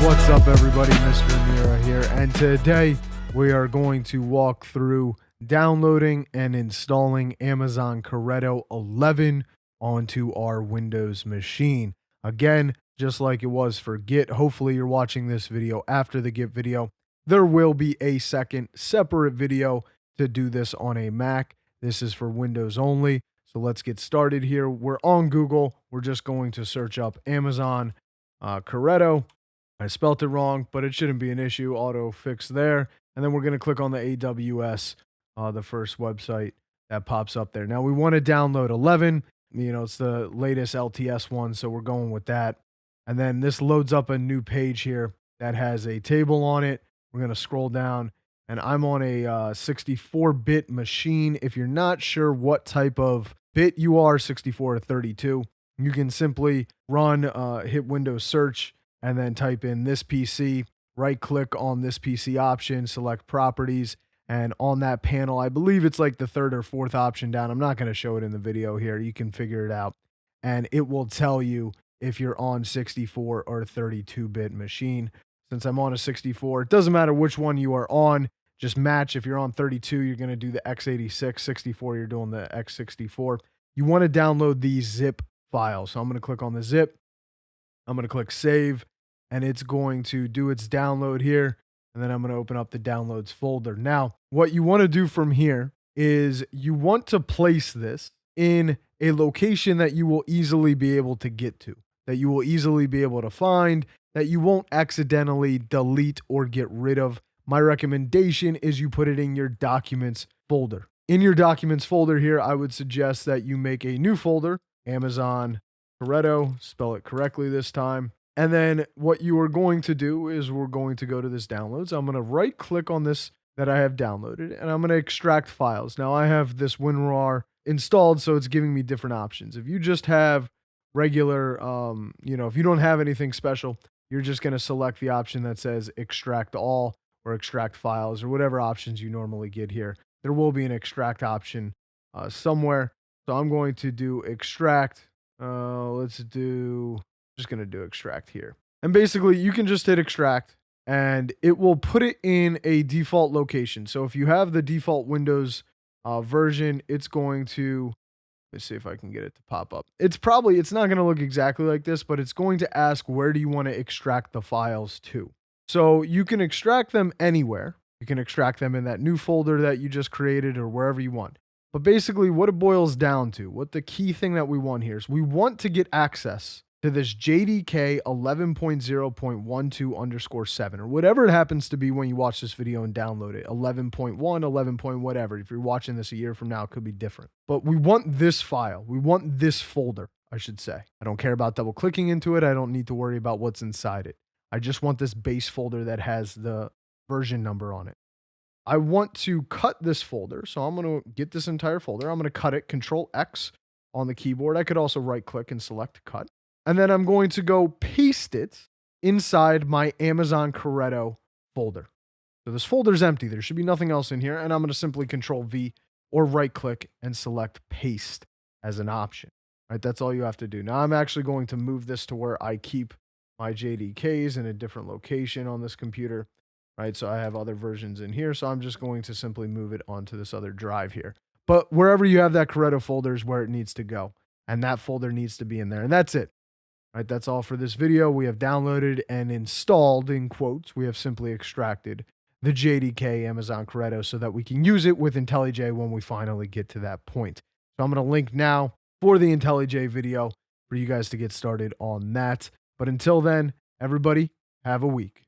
What's up, everybody? Mr. Mira here, and today we are going to walk through downloading and installing Amazon Corretto 11 onto our Windows machine. Again, just like it was for Git, hopefully you're watching this video after the Git video. There will be a second separate video to do this on a Mac. This is for Windows only. So let's get started here. We're on Google. We're just going to search up Amazon Corretto. I spelt it wrong, but it shouldn't be an issue. Auto fix there. And then we're going to click on the AWS, the first website that pops up there. Now we want to download 11. It's the latest LTS one, so we're going with that. And then this loads up a new page here that has a table on it. We're going to scroll down, and I'm on a 64-bit machine. If you're not sure what type of bit you are, 64 or 32, you can simply hit Windows search, and then type in this PC, right click on this PC option, select properties, and on that panel, I believe it's like the third or fourth option down. I'm not going to show it in the video here. You can figure it out. And it will tell you if you're on 64 or 32-bit machine. Since I'm on a 64, it doesn't matter which one you are on. Just match. If you're on 32, you're going to do the x86. 64, you're doing the x64. You want to download these zip files. So I'm going to click on the zip. I'm going to click save, and it's going to do its download here. And then I'm going to open up the downloads folder. Now, what you want to do from here is you want to place this in a location that you will easily be able to get to, that you will easily be able to find, that you won't accidentally delete or get rid of. My recommendation is you put it in your documents folder. In your documents folder here, I would suggest that you make a new folder, Amazon Corretto, spell it correctly this time. And then what you are going to do is we're going to go to this downloads. I'm going to right click on this that I have downloaded, and I'm going to extract files. Now I have this WinRAR installed, so it's giving me different options. If you just have regular, if you don't have anything special, you're just going to select the option that says extract all or extract files or whatever options you normally get here. There will be an extract option somewhere. So I'm going to do extract. Just going to do extract here. And basically you can just hit extract and it will put it in a default location. So if you have the default Windows version, it's going to, let's see if I can get it to pop up. It's not going to look exactly like this, but it's going to ask, where do you want to extract the files to? So you can extract them anywhere. You can extract them in that new folder that you just created or wherever you want. But basically what it boils down to, what the key thing that we want here is we want to get access to this JDK 11.0.12_7 or whatever it happens to be when you watch this video and download it. 11.1, 11 point whatever. If you're watching this a year from now, it could be different. But we want this file. We want this folder, I should say. I don't care about double clicking into it. I don't need to worry about what's inside it. I just want this base folder that has the version number on it. I want to cut this folder, so I'm going to get this entire folder. I'm going to cut it, Control X on the keyboard. I could also right click and select cut. And then I'm going to go paste it inside my Amazon Corretto folder. So this folder is empty. There should be nothing else in here. And I'm going to simply Control V or right click and select paste as an option. Right? That's all you have to do. Now I'm actually going to move this to where I keep my JDKs in a different location on this computer. Right, so I have other versions in here, so I'm just going to simply move it onto this other drive here. But wherever you have that Corretto folder is where it needs to go, and that folder needs to be in there, and that's it. Right, that's all for this video. We have downloaded and installed, in quotes, we have simply extracted the JDK Amazon Corretto so that we can use it with IntelliJ when we finally get to that point. So I'm going to link now for the IntelliJ video for you guys to get started on that. But until then, everybody, have a week.